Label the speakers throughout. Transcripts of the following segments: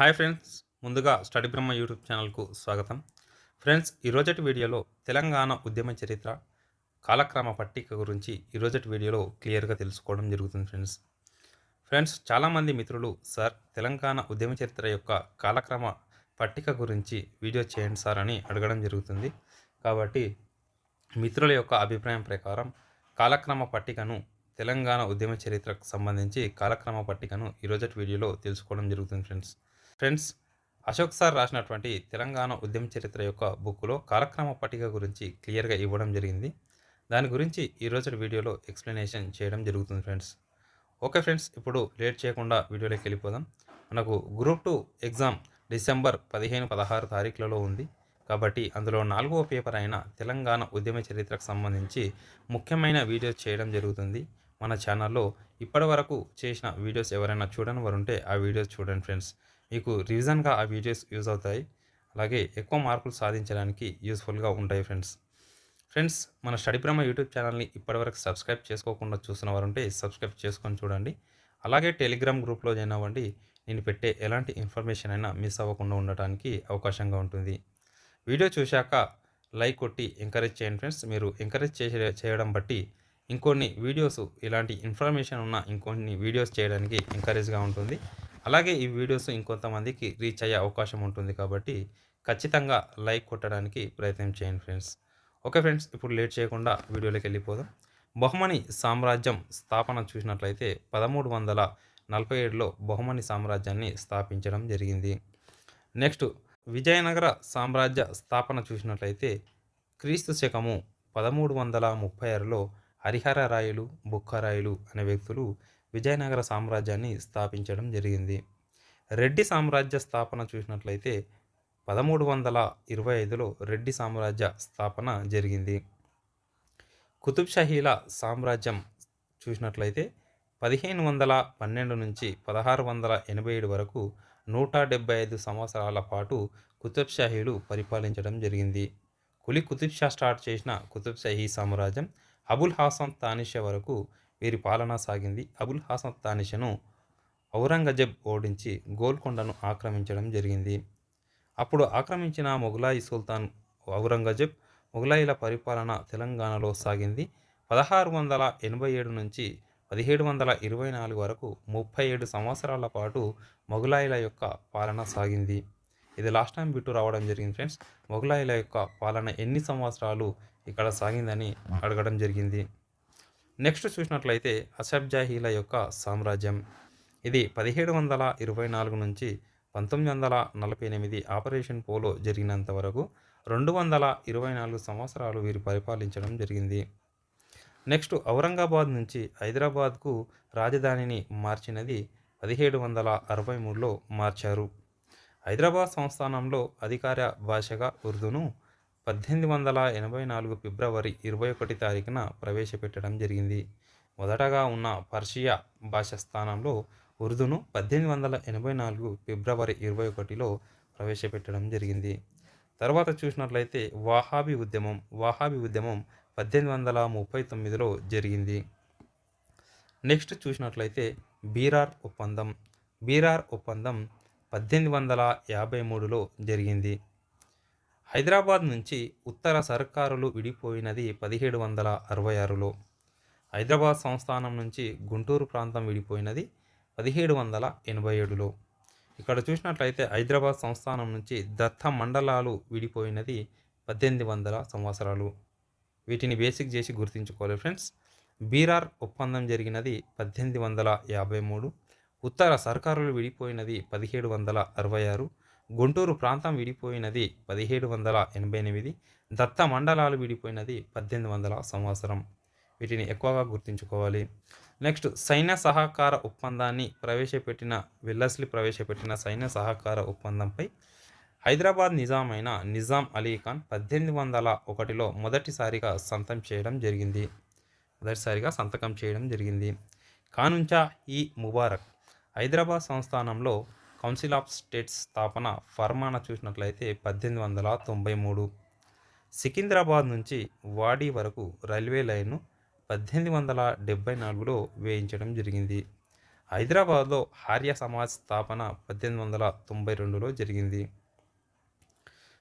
Speaker 1: Hi friends, ముందుగా study బ్రహ్మ YouTube ఛానల్కు స్వాగతం. ఫ్రెండ్స్, ఈరోజటి వీడియోలో తెలంగాణ ఉద్యమ చరిత్ర, కాలక్రమ పట్టిక గురించి ఈరోజటి వీడియోలో క్లియర్గా తెలుసుకోవడం జరుగుతుంది. ఫ్రెండ్స్, చాలామంది మిత్రులు సార్ తెలంగాణ ఉద్యమ చరిత్ర యొక్క కాలక్రమ పట్టిక గురించి వీడియో చేయండి సార్ అని అడగడం జరుగుతుంది. కాబట్టి మిత్రుల యొక్క అభిప్రాయం ప్రకారం కాలక్రమ పట్టికను, తెలంగాణ ఉద్యమ చరిత్రకు సంబంధించి కాలక్రమ పట్టికను ఈరోజటి వీడియోలో తెలుసుకోవడం జరుగుతుంది. ఫ్రెండ్స్, అశోక్ సార్ రాసినటువంటి తెలంగాణ ఉద్యమ చరిత్ర యొక్క బుక్లో కాలక్రమ పట్టిక గురించి క్లియర్గా ఇవ్వడం జరిగింది. దాని గురించి ఈరోజు వీడియోలో ఎక్స్ప్లెనేషన్ చేయడం జరుగుతుంది. ఓకే ఫ్రెండ్స్, ఇప్పుడు లేట్ చేయకుండా వీడియోలోకి వెళ్ళిపోదాం. మనకు గ్రూప్ 2 ఎగ్జామ్ డిసెంబర్ 15-16 తారీఖులలో ఉంది. కాబట్టి అందులో 4వ పేపర్ అయిన తెలంగాణ ఉద్యమ చరిత్రకు సంబంధించి ముఖ్యమైన వీడియోస్ చేయడం జరుగుతుంది మన ఛానల్లో. ఇప్పటి వరకు చేసిన వీడియోస్ ఎవరైనా చూడని వారు ఉంటే ఆ వీడియోస్ చూడండి ఫ్రెండ్స్. మీకు రివిజన్గా ఆ వీడియోస్ యూజ్ అవుతాయి. అలాగే ఎక్కువ మార్కులు సాధించడానికి యూస్ఫుల్గా ఉంటాయి ఫ్రెండ్స్, మన స్టడీ బ్రహ్మ యూట్యూబ్ ఛానల్ని ఇప్పటివరకు సబ్స్క్రైబ్ చేసుకోకుండా చూస్తున్న వారు ఉంటే సబ్స్క్రైబ్ చేసుకొని చూడండి. అలాగే టెలిగ్రామ్ గ్రూప్లో జాయిన్ అవ్వండి. నేను పెట్టే ఎలాంటి ఇన్ఫర్మేషన్ అయినా మిస్ అవ్వకుండా ఉండటానికి అవకాశంగా ఉంటుంది. వీడియో చూశాక లైక్ కొట్టి ఎంకరేజ్ చేయండి ఫ్రెండ్స్. మీరు ఎంకరేజ్ చేయడం బట్టి ఇంకొన్ని వీడియోస్, ఇలాంటి ఇన్ఫర్మేషన్ ఉన్న ఇంకొన్ని వీడియోస్ చేయడానికి ఎంకరేజ్గా ఉంటుంది. అలాగే ఈ వీడియోస్ ఇంకొంతమందికి రీచ్ అయ్యే అవకాశం ఉంటుంది. కాబట్టి ఖచ్చితంగా లైక్ కొట్టడానికి ప్రయత్నం చేయండి ఫ్రెండ్స్. ఓకే ఫ్రెండ్స్, ఇప్పుడు లేట్ చేయకుండా వీడియోలోకి వెళ్ళిపోదాం. బహుమని సామ్రాజ్యం స్థాపన చూసినట్లయితే 1347లో బహుమని సామ్రాజ్యాన్ని స్థాపించడం జరిగింది. నెక్స్ట్, విజయనగర సామ్రాజ్య స్థాపన చూసినట్లయితే క్రీస్తు శకము 1336లో హరిహరరాయలు, బుక్కరాయలు అనే వ్యక్తులు విజయనగర సామ్రాజ్యాన్ని స్థాపించడం జరిగింది. రెడ్డి సామ్రాజ్య స్థాపన చూసినట్లయితే 1325లో రెడ్డి సామ్రాజ్య స్థాపన జరిగింది. కుతుబ్ షాహీల సామ్రాజ్యం చూసినట్లయితే 1512 నుంచి 1687 వరకు 175 సంవత్సరాల పాటు కుతుబ్ షాహీలు పరిపాలించడం జరిగింది. కులీ కుతుబ్ షా స్టార్ట్ చేసిన కుతుబ్ షాహీ సామ్రాజ్యం అబుల్ హాసన్ తానిషా వరకు వీరి పాలన సాగింది. అబుల్ హాసన్ తానిషాను ఔరంగజేబ్ ఓడించి గోల్కొండను ఆక్రమించడం జరిగింది. అప్పుడు ఆక్రమించిన మొఘలాయి సుల్తాన్ ఔరంగజేబ్ మొఘలాయిల పరిపాలన తెలంగాణలో సాగింది. 1687 నుంచి 1724 వరకు 37 సంవత్సరాల పాటు మొఘలాయిల యొక్క పాలన సాగింది. ఇది లాస్ట్ టైం బిట్టు రావడం జరిగింది ఫ్రెండ్స్. మొఘలాయిల యొక్క పాలన ఎన్ని సంవత్సరాలు ఇక్కడ సాగిందని అడగడం జరిగింది. నెక్స్ట్ చూసినట్లయితే అసఫ్జాహీల యొక్క సామ్రాజ్యం. ఇది 1724 నుంచి 1948 ఆపరేషన్ పోలో జరిగినంత వరకు 224 సంవత్సరాలు వీరు పరిపాలించడం జరిగింది. నెక్స్ట్, ఔరంగాబాద్ నుంచి హైదరాబాద్కు రాజధానిని మార్చినది 1763లో మార్చారు. హైదరాబాద్ సంస్థానంలో అధికార భాషగా ఉర్దూను 1884 ఫిబ్రవరి 21 తారీఖున ప్రవేశపెట్టడం జరిగింది. మొదటగా ఉన్న పర్షియా భాష స్థానంలో ఉర్దూను 1884 ఫిబ్రవరి 21లో ప్రవేశపెట్టడం జరిగింది. తర్వాత చూసినట్లయితే వాహాబీ ఉద్యమం 1839లో జరిగింది. నెక్స్ట్ చూసినట్లయితే బీరార్ ఒప్పందం 1853లో జరిగింది. హైదరాబాద్ నుంచి ఉత్తర సర్కారులు విడిపోయినది 1766లో. హైదరాబాద్ సంస్థానం నుంచి గుంటూరు ప్రాంతం విడిపోయినది 1787లో. ఇక్కడ చూసినట్లయితే హైదరాబాద్ సంస్థానం నుంచి దత్త మండలాలు విడిపోయినది 1800 సంవత్సరాలు. వీటిని బేసిక్ చేసి గుర్తుంచుకోవాలి ఫ్రెండ్స్. బీరార్ ఒప్పందం జరిగినది 1853, ఉత్తర సర్కారులు విడిపోయినది 1766, గుంటూరు ప్రాంతం విడిపోయినది 1788, దత్త మండలాలు విడిపోయినది 1800 సంవత్సరం. వీటిని ఎక్కువగా గుర్తుంచుకోవాలి. నెక్స్ట్, సైన్య సహకార ఒప్పందాన్ని వెల్లస్లీ ప్రవేశపెట్టిన సైన్య సహకార ఒప్పందంపై హైదరాబాద్ నిజాం నిజాం అలీ ఖాన్ 1801లో మొదటిసారిగా సంతకం చేయడం జరిగింది. ఖానుంచా ఈ ముబారక్ హైదరాబాద్ సంస్థానంలో కౌన్సిల్ ఆఫ్ స్టేట్స్ స్థాపన ఫర్మానా చూసినట్లయితే 1893. సికింద్రాబాద్ నుంచి వాడి వరకు రైల్వే లైన్ను 1874లో వేయించడం జరిగింది. హైదరాబాద్లో ఆర్య సమాజ్ స్థాపన 1892లో జరిగింది.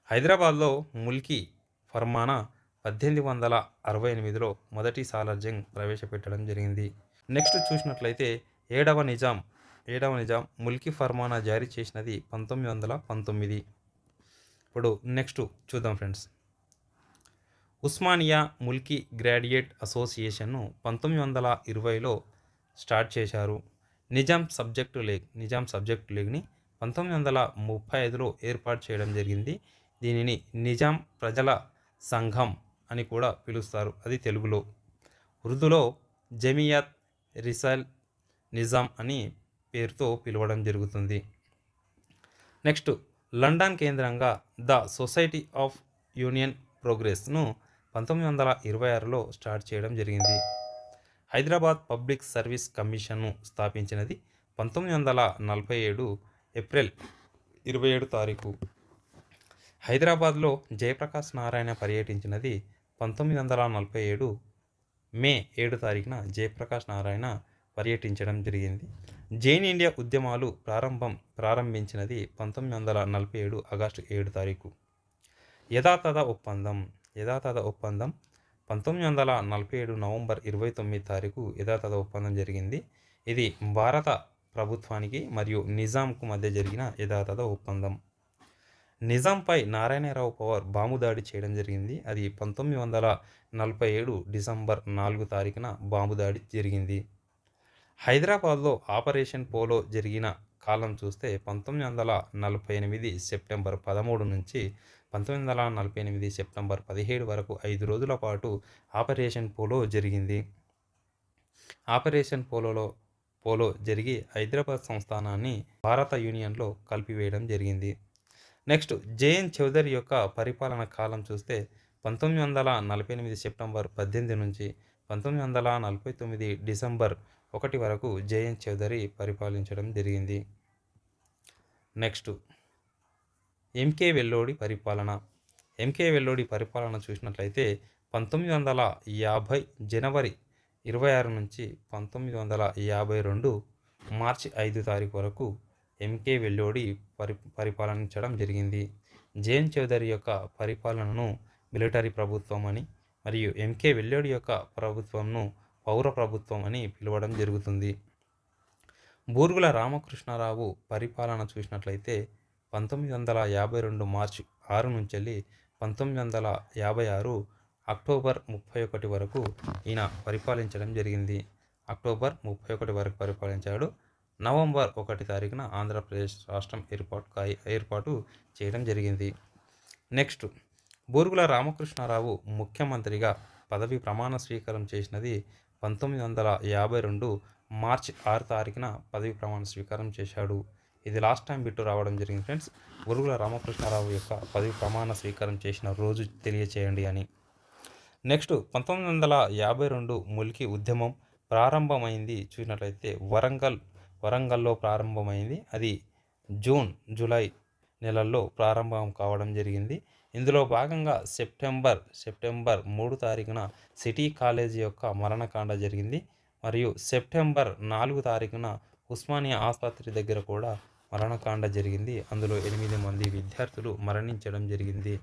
Speaker 1: హైదరాబాద్లో ముల్కీ ఫర్మానా 1868లో మొదటి సాలార్జంగ్ ప్రవేశపెట్టడం జరిగింది. నెక్స్ట్ చూసినట్లయితే ఏడవ నిజాం ముల్కీ ఫర్మానా జారీ చేసినది 1919. ఇప్పుడు నెక్స్ట్ చూద్దాం ఫ్రెండ్స్. ఉస్మానియా ముల్కీ గ్రాడ్యుయేట్ అసోసియేషన్ను 1920లో స్టార్ట్ చేశారు. నిజాం సబ్జెక్టు లీగ్ని 1935లో ఏర్పాటు చేయడం జరిగింది. దీనిని నిజాం ప్రజల సంఘం అని కూడా పిలుస్తారు, అది తెలుగులో. ఉర్దూలో జమియాత్ రిసాల్ నిజాం అని పేరుతో పిలవడం జరుగుతుంది. నెక్స్ట్ లండన్ కేంద్రంగా ద సొసైటీ ఆఫ్ యూనియన్ ప్రోగ్రెస్ను 1926లో స్టార్ట్ చేయడం జరిగింది. హైదరాబాద్ పబ్లిక్ సర్వీస్ కమిషన్ను స్థాపించినది 1947 ఏప్రిల్ 27 తారీఖు. హైదరాబాద్లో జయప్రకాష్ నారాయణ పర్యటించినది 1947 మే 7 తారీఖున జయప్రకాష్ నారాయణ పర్యటించడం జరిగింది. జైన్ ఇండియా ఉద్యమాలు ప్రారంభించినది 1947 ఆగస్టు 7 తారీఖు. యథాతథ ఒప్పందం 1947 నవంబర్ 29 తారీఖు యథాతథ ఒప్పందం జరిగింది. ఇది భారత ప్రభుత్వానికి మరియు నిజాంకు మధ్య జరిగిన యథాతథ ఒప్పందం. నిజాంపై నారాయణరావు పవార్ బాంబు దాడి చేయడం జరిగింది. అది 1947 డిసెంబర్ 4 తారీఖున బాంబు దాడి జరిగింది. హైదరాబాద్లో ఆపరేషన్ పోలో జరిగిన కాలం చూస్తే 1948 సెప్టెంబర్ 13 నుంచి 1948 సెప్టెంబర్ 17 వరకు 5 రోజుల పాటు ఆపరేషన్ పోలో జరిగింది. ఆపరేషన్ పోలో జరిగి హైదరాబాద్ సంస్థానాన్ని భారత యూనియన్లో కలిపివేయడం జరిగింది. నెక్స్ట్ జేఎన్ చౌదరి యొక్క పరిపాలన కాలం చూస్తే 1948 సెప్టెంబర్ 18 నుంచి 1949 డిసెంబర్ 1 వరకు జేఎన్ చౌదరి పరిపాలించడం జరిగింది. నెక్స్ట్ ఎంకే వెల్లోడి పరిపాలన చూసినట్లయితే 1950 జనవరి 26 నుంచి 1952 మార్చి 5 తారీఖు వరకు ఎంకే వెల్లోడి పరిపాలించడం జరిగింది. జేఎన్ చౌదరి యొక్క పరిపాలనను మిలిటరీ ప్రభుత్వం అని మరియు ఎంకే వెల్లోడి యొక్క ప్రభుత్వంను పౌర ప్రభుత్వం అని పిలవడం జరుగుతుంది. బూర్గుల రామకృష్ణారావు పరిపాలన చూసినట్లయితే 1952 మార్చి 6 నుంచి 1956 అక్టోబర్ 31 వరకు ఈయన పరిపాలించడం జరిగింది. అక్టోబర్ 31 వరకు పరిపాలించాడు. నవంబర్ 1 తారీఖున ఆంధ్రప్రదేశ్ రాష్ట్రం ఏర్పాటు చేయడం జరిగింది. నెక్స్ట్ బూర్గుల రామకృష్ణారావు ముఖ్యమంత్రిగా పదవి ప్రమాణ స్వీకారం చేసినది 1952 మార్చి 6 తారీఖున పదవి ప్రమాణ స్వీకారం చేశాడు. ఇది లాస్ట్ టైం బిట్టు రావడం జరిగింది ఫ్రెండ్స్. బూర్గుల రామకృష్ణారావు యొక్క పదవి ప్రమాణ స్వీకారం చేసిన రోజు తెలియచేయండి అని. నెక్స్ట్ 1952 ముల్కీ ఉద్యమం ప్రారంభమైంది చూసినట్లయితే వరంగల్లో ప్రారంభమైంది. అది జూలై నెలల్లో ప్రారంభం కావడం జరిగింది. ఇందులో భాగంగా సెప్టెంబర్ 3 తారీఖున సిటీ కాలేజీ యొక్క మరణకాండ జరిగింది. మరియు సెప్టెంబర్ 4 తారీఖున ఉస్మానియా ఆసుపత్రి దగ్గర కూడా మరణకాండ జరిగింది. అందులో 8 మంది విద్యార్థులు మరణించడం జరిగింది.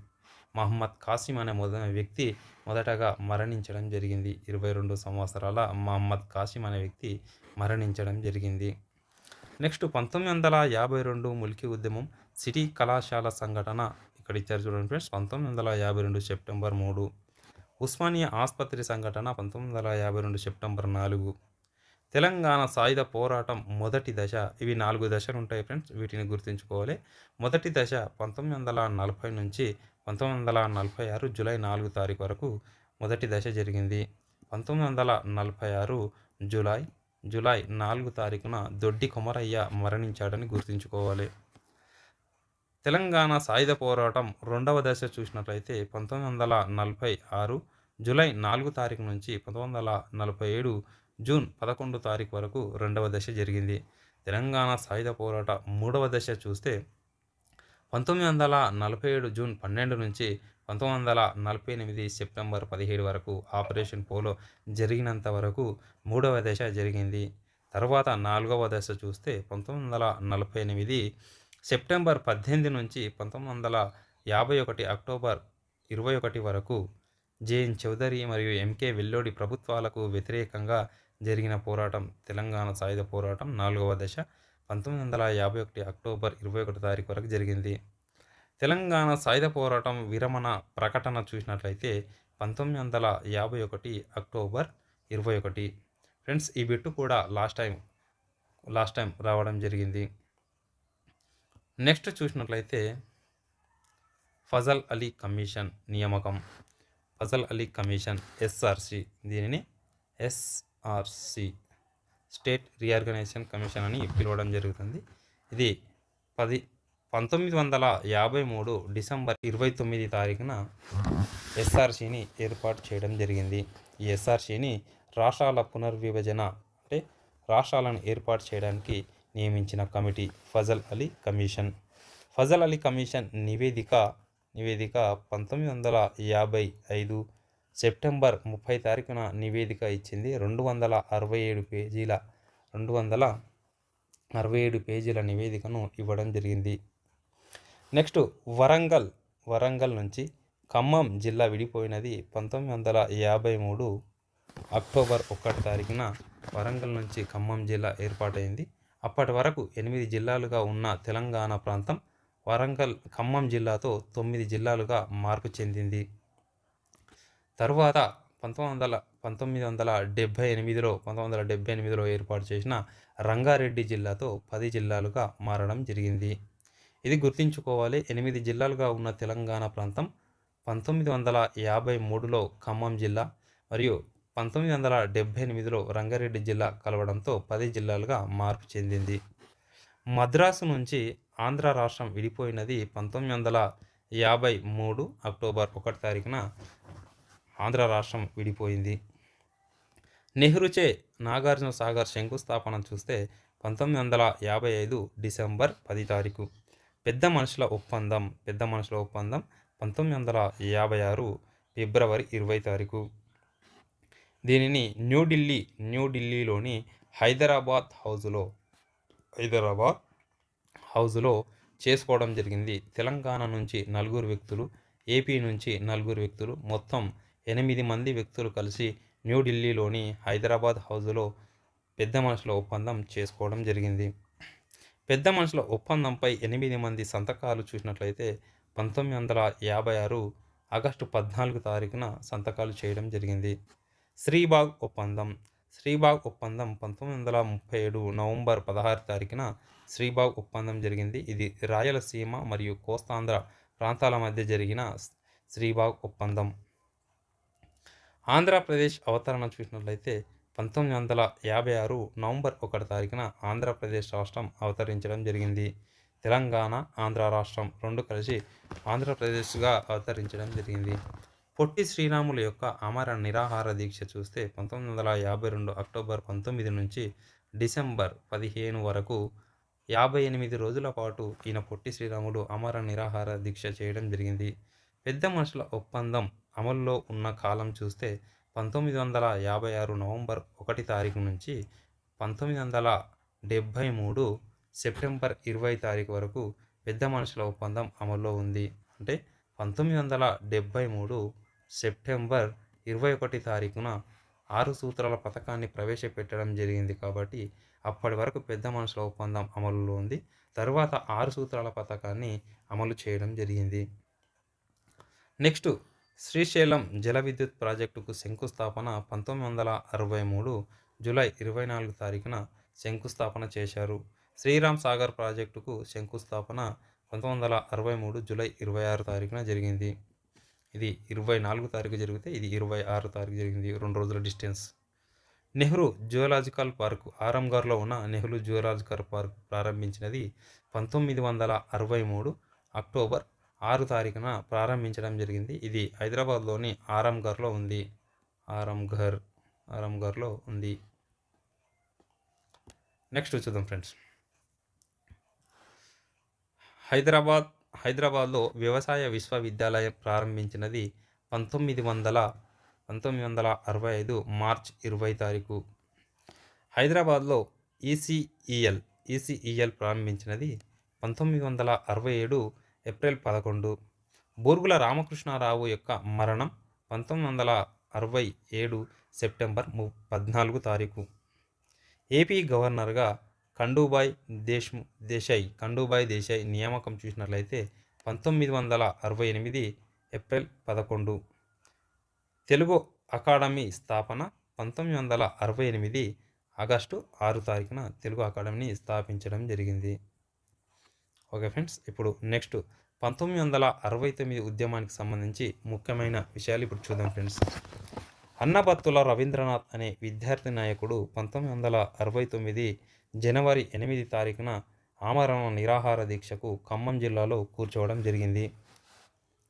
Speaker 1: మహమ్మద్ కాసిం అనే వ్యక్తి మొదటగా మరణించడం జరిగింది. 22 సంవత్సరాల మహమ్మద్ కాసిం అనే వ్యక్తి మరణించడం జరిగింది. నెక్స్ట్ 1952 ముల్కీ ఉద్యమం సిటీ కళాశాల సంఘటన ఇక్కడ ఇచ్చారు చూడండి ఫ్రెండ్స్. 1952 సెప్టెంబర్ 3. ఉస్మానియా ఆసుపత్రి సంఘటన 1952 సెప్టెంబర్ 4. తెలంగాణ సాయుధ పోరాటం మొదటి దశ. ఇవి 4 దశలు ఉంటాయి ఫ్రెండ్స్, వీటిని గుర్తుంచుకోవాలి. మొదటి దశ 1940 నుంచి 1946 జూలై 4 తారీఖు వరకు మొదటి దశ జరిగింది. 1946 జూలై 4 తారీఖున దొడ్డి కొమరయ్య మరణించాడని గుర్తుంచుకోవాలి. తెలంగాణ సాయుధ పోరాటం రెండవ దశ చూసినట్లయితే 1946 జూలై 4 తారీఖు నుంచి 1947 జూన్ 11 తారీఖు వరకు రెండవ దశ జరిగింది. తెలంగాణ సాయుధ పోరాట మూడవ దశ చూస్తే 1947 జూన్ 12 నుంచి 1948 సెప్టెంబర్ 17 వరకు ఆపరేషన్ పోలో జరిగినంత వరకు మూడవ దశ జరిగింది. తర్వాత 4వ దశ చూస్తే 1948 సెప్టెంబర్ 18 నుంచి 1951 అక్టోబర్ 21 వరకు జేఎన్ చౌదరి మరియు ఎంకే వెల్లోడి ప్రభుత్వాలకు వ్యతిరేకంగా జరిగిన పోరాటం తెలంగాణ సాయుధ పోరాటం 4వ దశ 1951 అక్టోబర్ 21 తారీఖు వరకు జరిగింది. తెలంగాణ సాయుధ పోరాటం విరమణ ప్రకటన చూసినట్లయితే 1951 అక్టోబర్ 21. ఫ్రెండ్స్, ఈ బిట్టు కూడా లాస్ట్ టైం రావడం జరిగింది. నెక్స్ట్ చూసినట్లయితే ఫజల్ అలీ కమిషన్ నియామకం. ఫజల్ అలీ కమిషన్ ఎస్ఆర్సి, దీనిని ఎస్ఆర్సి స్టేట్ రీఆర్గనైజేషన్ కమిషన్ అని పిలవడం జరుగుతుంది. ఇది 1953 డిసెంబర్ 29 తారీఖున ఎస్ఆర్సిని ఏర్పాటు చేయడం జరిగింది. ఈ ఎస్ఆర్సిని రాష్ట్రాల పునర్విభజన అంటే రాష్ట్రాలను ఏర్పాటు చేయడానికి నియమించిన committee Fazal Ali commission. Fazal Ali commission నివేదిక 1955 సెప్టెంబర్ 30 తారీఖున నివేదిక ఇచ్చింది. 267 పేజీల నివేదికను ఇవ్వడం జరిగింది. నెక్స్ట్ వరంగల్ నుంచి ఖమ్మం జిల్లా విడిపోయినది 1953 అక్టోబర్ 1 తారీఖున వరంగల్ నుంచి ఖమ్మం జిల్లా ఏర్పాటైంది. అప్పటి వరకు 8 జిల్లాలుగా ఉన్న తెలంగాణ ప్రాంతం ఖమ్మం జిల్లాతో 9 జిల్లాలుగా మార్పు చెందింది. తరువాత 1978లో ఏర్పాటు చేసిన రంగారెడ్డి జిల్లాతో 10 జిల్లాలుగా మారడం జరిగింది. ఇది గుర్తుంచుకోవాలి. 8 జిల్లాలుగా ఉన్న తెలంగాణ ప్రాంతం 1953లో ఖమ్మం జిల్లా మరియు 1978లో రంగారెడ్డి జిల్లా కలవడంతో 10 జిల్లాలుగా మార్పు చెందింది. మద్రాసు నుంచి ఆంధ్ర రాష్ట్రం విడిపోయినది 1953 అక్టోబర్ 1 తారీఖున ఆంధ్ర రాష్ట్రం విడిపోయింది. నెహ్రూచే నాగార్జున సాగర్ శంకుస్థాపన చూస్తే 1955 డిసెంబర్ 10 తారీఖు. పెద్ద మనుషుల ఒప్పందం 1956 ఫిబ్రవరి 20 తారీఖు. దీనిని న్యూఢిల్లీలోని హైదరాబాద్ హౌజులో చేసుకోవడం జరిగింది. తెలంగాణ నుంచి 4 వ్యక్తులు, ఏపీ నుంచి 4 వ్యక్తులు, మొత్తం 8 మంది వ్యక్తులు కలిసి న్యూఢిల్లీలోని హైదరాబాద్ హౌజులో పెద్ద మనుషుల ఒప్పందం చేసుకోవడం జరిగింది. పెద్ద మనుషుల ఒప్పందంపై 8 మంది సంతకాలు చూసినట్లయితే 1956 ఆగస్టు 14 తారీఖున సంతకాలు చేయడం జరిగింది. శ్రీబాగ్ ఒప్పందం 1937 నవంబర్ 16 తారీఖున శ్రీబాగ్ ఒప్పందం జరిగింది. ఇది రాయలసీమ మరియు కోస్తాంధ్ర ప్రాంతాల మధ్య జరిగిన శ్రీబాగ్ ఒప్పందం. ఆంధ్రప్రదేశ్ అవతరణ చూసినట్లయితే 1956 నవంబర్ 1 తారీఖున ఆంధ్రప్రదేశ్ రాష్ట్రం అవతరించడం జరిగింది. తెలంగాణ, ఆంధ్ర రాష్ట్రం రెండు కలిసి ఆంధ్రప్రదేశ్గా అవతరించడం జరిగింది. పొట్టి శ్రీరాములు యొక్క అమర నిరాహార దీక్ష చూస్తే 1952 అక్టోబర్ 19 నుంచి డిసెంబర్ 15 వరకు 58 రోజుల పాటు ఈయన పొట్టి శ్రీరాములు అమర నిరాహార దీక్ష చేయడం జరిగింది. పెద్ద మనుషుల ఒప్పందం అమల్లో ఉన్న కాలం చూస్తే 1956 నవంబర్ 1 తారీఖు నుంచి 1973 సెప్టెంబర్ 20 తారీఖు వరకు పెద్ద మనుషుల ఒప్పందం అమల్లో ఉంది. అంటే 1973 సెప్టెంబర్ 21 తారీఖున 6 సూత్రాల పథకాన్ని ప్రవేశపెట్టడం జరిగింది. కాబట్టి అప్పటి వరకు పెద్ద మనుషుల ఒప్పందం అమలులో ఉంది. తర్వాత 6 సూత్రాల పథకాన్ని అమలు చేయడం జరిగింది. నెక్స్ట్, శ్రీశైలం జల విద్యుత్ ప్రాజెక్టుకు శంకుస్థాపన 1963 జూలై 24 తారీఖున శంకుస్థాపన చేశారు. శ్రీరామ్ సాగర్ ప్రాజెక్టుకు శంకుస్థాపన 1963 జూలై 26 తారీఖున జరిగింది. ఇది 24 తారీఖు జరిగితే ఇది 26 తారీఖు జరిగింది. 2 రోజుల డిస్టెన్స్. నెహ్రూ జువలాజికల్ పార్క్ ఆరంఘర్లో ఉన్న నెహ్రూ జువలాజికల్ పార్క్ ప్రారంభించినది 1963 అక్టోబర్ 6 తారీఖున ప్రారంభించడం జరిగింది. ఇది హైదరాబాద్లోని ఆరంఘర్లో ఉంది. నెక్స్ట్ చూద్దాం ఫ్రెండ్స్. హైదరాబాద్లో వ్యవసాయ విశ్వవిద్యాలయం ప్రారంభించినది 1965 మార్చ్ 20 తారీఖు. హైదరాబాద్లో ఈసీఈఎల్ ఈసీఈఎల్ ప్రారంభించినది 1967 ఏప్రిల్ 11. బూర్గుల రామకృష్ణారావు యొక్క మరణం 1967 సెప్టెంబర్ 14 తారీఖు. ఏపీ గవర్నర్గా కండూబాయ్ దేశాయ్ నియామకం చూసినట్లయితే 1968 ఏప్రిల్ 11. తెలుగు అకాడమీ స్థాపన 1968 ఆగస్టు 6 తారీఖున తెలుగు అకాడమీని స్థాపించడం జరిగింది. ఓకే ఫ్రెండ్స్, ఇప్పుడు నెక్స్ట్ 1969 ఉద్యమానికి సంబంధించి ముఖ్యమైన విషయాలు ఇప్పుడు చూద్దాం ఫ్రెండ్స్. అన్నబత్తుల రవీంద్రనాథ్ అనే విద్యార్థి నాయకుడు 1969 జనవరి 8 తారీఖున ఆమరణ నిరాహార దీక్షకు ఖమ్మం జిల్లాలో కూర్చోవడం జరిగింది.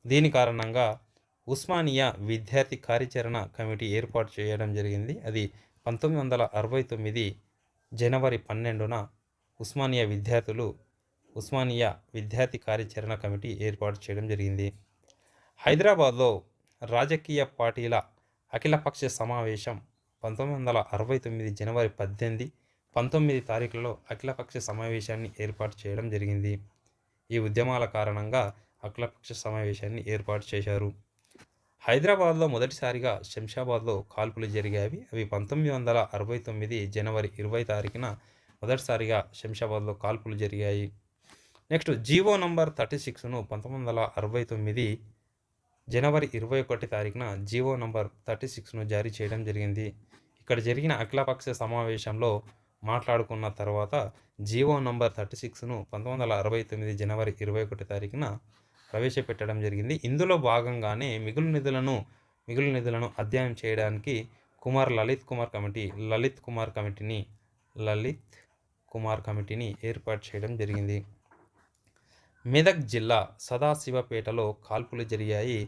Speaker 1: దీని కారణంగా ఉస్మానియా విద్యార్థి కార్యాచరణ కమిటీ ఏర్పాటు చేయడం జరిగింది. అది 1969 జనవరి 12న ఉస్మానియా విద్యార్థి కార్యాచరణ కమిటీ ఏర్పాటు చేయడం జరిగింది. హైదరాబాద్లో రాజకీయ పార్టీల అఖిలపక్ష సమావేశం 1969 జనవరి 18, 19 తారీఖులలో అఖిలపక్ష సమావేశాన్ని ఏర్పాటు చేయడం జరిగింది. ఈ ఉద్యమాల కారణంగా అఖిలపక్ష సమావేశాన్ని ఏర్పాటు చేశారు. హైదరాబాద్లో మొదటిసారిగా శంషాబాద్లో కాల్పులు జరిగాయి. అవి 1969 జనవరి 20 తారీఖున మొదటిసారిగా శంషాబాద్లో కాల్పులు జరిగాయి. నెక్స్ట్ జీవో నంబర్ 36ను 1969 జనవరి 21 తారీఖున జీవో నంబర్ 36ను జారీ చేయడం జరిగింది. ఇక్కడ జరిగిన అఖిలపక్ష సమావేశంలో మాట్లాడుకున్న తర్వాత జీవో నంబర్ 36ను 1969 జనవరి 21 తారీఖున ప్రవేశపెట్టడం జరిగింది. ఇందులో భాగంగానే మిగులు నిధులను అధ్యయనం చేయడానికి లలిత్ కుమార్ కమిటీని ఏర్పాటు చేయడం జరిగింది. మెదక్ జిల్లా సదాశివపేటలో కాల్పులు జరిగాయి.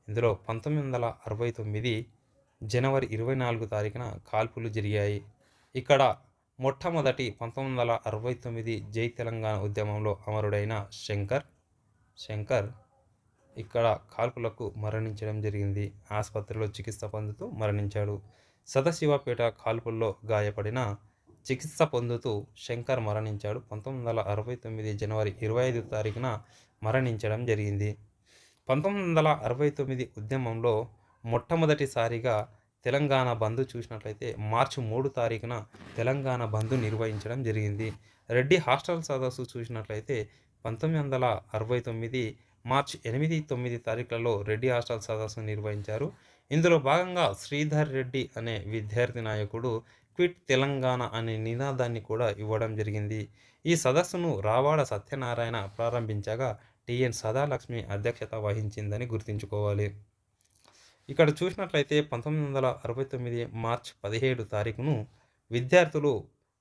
Speaker 1: ఇందులో 1969 జనవరి 24 తారీఖున కాల్పులు జరిగాయి. ఇక్కడ మొట్టమొదటి 1969 జై తెలంగాణ ఉద్యమంలో అమరుడైన శంకర్ ఇక్కడ కాల్పులకు మరణించడం జరిగింది. ఆసుపత్రిలో చికిత్స పొందుతూ మరణించాడు. సదాశివపేట కాల్పుల్లో గాయపడిన చికిత్స పొందుతూ శంకర్ మరణించాడు. 1969 జనవరి 25 తారీఖున మరణించడం జరిగింది. 1969 ఉద్యమంలో మొట్టమొదటిసారిగా తెలంగాణ బంద్ చూసినట్లయితే మార్చి 3 తారీఖున తెలంగాణ బంద్ నిర్వహించడం జరిగింది. రెడ్డి హాస్టల్ సదస్సు చూసినట్లయితే 1969 మార్చి 8, 9 తారీఖులలో రెడ్డి హాస్టల్ సదస్సు నిర్వహించారు. ఇందులో భాగంగా శ్రీధర్ రెడ్డి అనే విద్యార్థి నాయకుడు క్విట్ తెలంగాణ అనే నినాదాన్ని కూడా ఇవ్వడం జరిగింది. ఈ సదస్సును రావాడ సత్యనారాయణ ప్రారంభించగా టిఎన్ సదాలక్ష్మి అధ్యక్షత వహించిందని గుర్తుంచుకోవాలి. ఇక్కడ చూసినట్లయితే 1969 మార్చి 17 తారీఖును విద్యార్థులు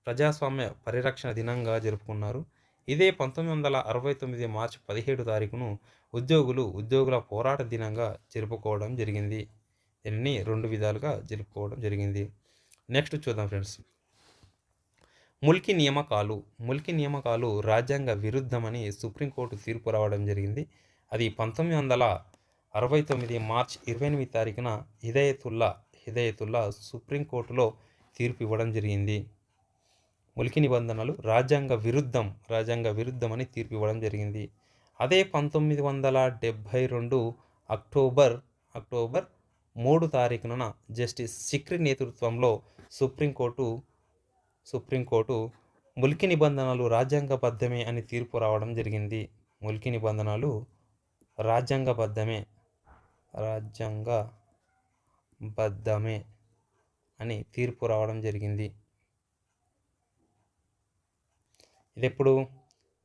Speaker 1: ప్రజాస్వామ్య పరిరక్షణ దినంగా జరుపుకున్నారు. ఇదే 1969 మార్చి 17 తారీఖును ఉద్యోగుల పోరాట దినంగా జరుపుకోవడం జరిగింది. దీనిని 2 విధాలుగా జరుపుకోవడం జరిగింది. నెక్స్ట్ చూద్దాం ఫ్రెండ్స్. ముల్కీ నియామకాలు రాజ్యాంగ విరుద్ధమని సుప్రీంకోర్టు తీర్పు రావడం జరిగింది. అది 1969 మార్చి 28 తారీఖున హిదయతుల్లా సుప్రీంకోర్టులో తీర్పు ఇవ్వడం జరిగింది. ముల్కీ నిబంధనలు రాజ్యాంగ విరుద్ధమని తీర్పు ఇవ్వడం జరిగింది. అదే 1972 అక్టోబర్ 3 తారీఖున జస్టిస్ సిక్రీ నేతృత్వంలో సుప్రీంకోర్టు ముల్కీ నిబంధనలు రాజ్యాంగబద్ధమే అని తీర్పు రావడం జరిగింది. ముల్కీ నిబంధనలు రాజ్యాంగబద్ధమే అని తీర్పు రావడం జరిగింది. ఇది ఎప్పుడు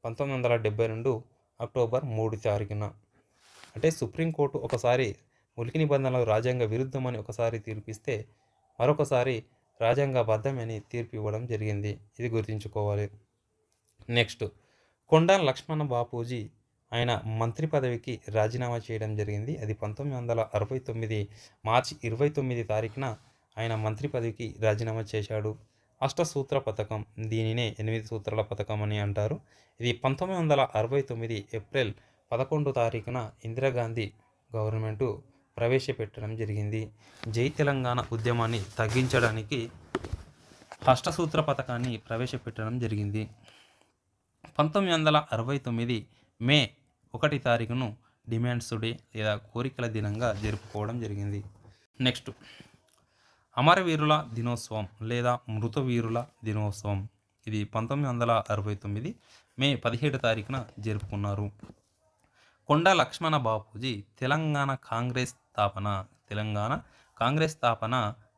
Speaker 1: 1972 అక్టోబర్ 3 తారీఖున. అంటే సుప్రీంకోర్టు ఒకసారి ముల్కీ నిబంధనలు రాజ్యాంగ విరుద్ధమని ఒకసారి తీర్పిస్తే మరొకసారి రాజ్యాంగబద్ధమని తీర్పు ఇవ్వడం జరిగింది. ఇది గుర్తుంచుకోవాలి. నెక్స్ట్ కొండా లక్ష్మణ బాపూజీ ఆయన మంత్రి పదవికి రాజీనామా చేయడం జరిగింది. అది 1969 మార్చి 29 తారీఖున ఆయన మంత్రి పదవికి రాజీనామా చేశాడు. అష్టసూత్ర పథకం, దీనినే 8 సూత్రాల పథకం అని అంటారు. ఇది 1969 ఏప్రిల్ 11 తారీఖున ఇందిరాగాంధీ గవర్నమెంటు ప్రవేశపెట్టడం జరిగింది. జై తెలంగాణ ఉద్యమాన్ని తగ్గించడానికి అష్టసూత్ర పథకాన్ని ప్రవేశపెట్టడం జరిగింది. 1969 మే 1 తారీఖును డిమాండ్స్ డే లేదా కోరికల దినంగా జరుపుకోవడం జరిగింది. నెక్స్ట్ అమరవీరుల దినోత్సవం లేదా మృతవీరుల దినోత్సవం. ఇది 1969 మే 17 తారీఖున జరుపుకున్నారు. కొండ లక్ష్మణ బాపూజీ తెలంగాణ కాంగ్రెస్ స్థాపన.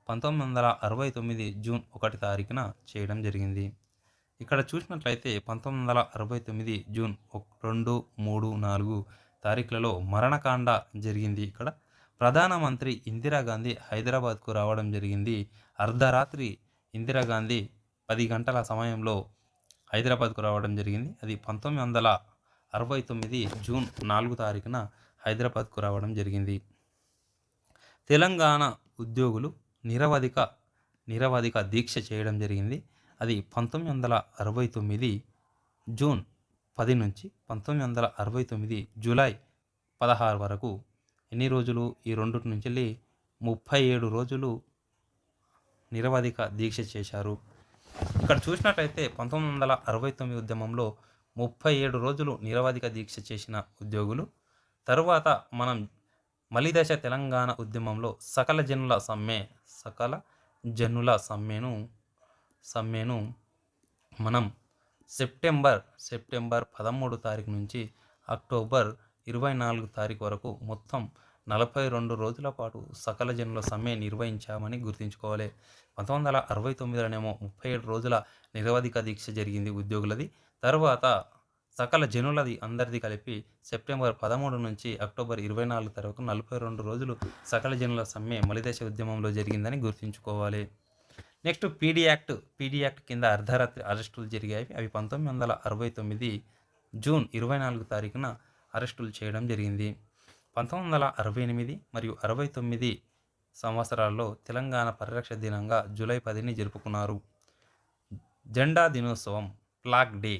Speaker 1: 1969 జూన్ 1 తారీఖున చేయడం జరిగింది. ఇక్కడ చూసినట్లయితే 1969 జూన్ 2, 3, 4 తారీఖులలో మరణకాండ జరిగింది. ఇక్కడ ప్రధానమంత్రి ఇందిరాగాంధీ హైదరాబాద్కు రావడం జరిగింది. అర్ధరాత్రి ఇందిరాగాంధీ 10 గంటల సమయంలో హైదరాబాద్కు రావడం జరిగింది. అది 1969 జూన్ 4 తారీఖున హైదరాబాద్కు రావడం జరిగింది. తెలంగాణ ఉద్యోగులు నిరవధిక దీక్ష చేయడం జరిగింది. అది 1969 జూన్ 10 నుంచి 1969 జూలై 16 వరకు. ఎన్ని రోజులు? ఈ రెండింటి నుంచి వెళ్ళి 37 రోజులు నిరవధిక దీక్ష చేశారు. ఇక్కడ చూసినట్లయితే 1969 ఉద్యమంలో 37 రోజులు నిరవధిక దీక్ష చేసిన ఉద్యోగులు. తరువాత మనం మలిదశ తెలంగాణ ఉద్యమంలో సకల జనుల సమ్మెను మనం సెప్టెంబర్ 13 తారీఖు నుంచి అక్టోబర్ 24 తారీఖు వరకు మొత్తం 42 రోజుల పాటు సకల జనుల సమ్మె నిర్వహించామని గుర్తుంచుకోవాలి. 1969లోనేమో 37 రోజుల నిరవధిక దీక్ష జరిగింది ఉద్యోగులది. తర్వాత సకల జనులది అందరిది కలిపి సెప్టెంబర్ 13 నుంచి అక్టోబర్ 24 వరకు 42 రోజులు సకల జనుల సమ్మె మలిదశ ఉద్యమంలో జరిగిందని గుర్తుంచుకోవాలి. నెక్స్ట్ పీడీ యాక్ట్ కింద అర్ధరాత్రి అరెస్టులు జరిగాయి. అవి 1969 జూన్ 24 తారీఖున అరెస్టులు చేయడం జరిగింది. 1968 మరియు 69 సంవత్సరాల్లో తెలంగాణ పరిరక్షణ దినంగా జూలై 10ని జరుపుకున్నారు. జెండా దినోత్సవం, ఫ్లాగ్ డే,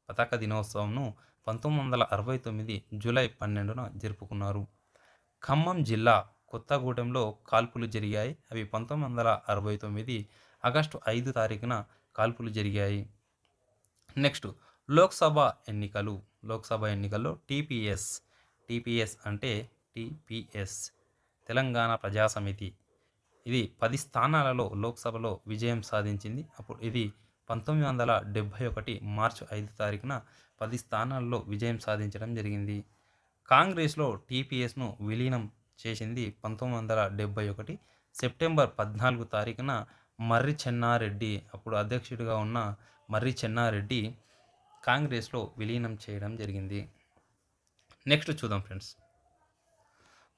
Speaker 1: పతాక దినోత్సవంను 1969 జూలై 12న జరుపుకున్నారు. ఖమ్మం జిల్లా కొత్తగూడెంలో కాల్పులు జరిగాయి. అవి 1969 ఆగస్టు 5 తారీఖున కాల్పులు జరిగాయి. నెక్స్ట్ లోక్సభ ఎన్నికల్లో టీపీఎస్ అంటే తెలంగాణ ప్రజాసమితి. ఇది 10 స్థానాలలో లోక్సభలో విజయం సాధించింది. అప్పుడు ఇది 1971 మార్చి 5 తారీఖున 10 స్థానాల్లో విజయం సాధించడం జరిగింది. కాంగ్రెస్లో టీపీఎస్ను విలీనం చేసింది 1971 సెప్టెంబర్ 14 తారీఖున మర్రి చెన్నారెడ్డి, అప్పుడు అధ్యక్షుడిగా ఉన్న మర్రి చెన్నారెడ్డి కాంగ్రెస్లో విలీనం చేయడం జరిగింది. నెక్స్ట్ చూద్దాం ఫ్రెండ్స్.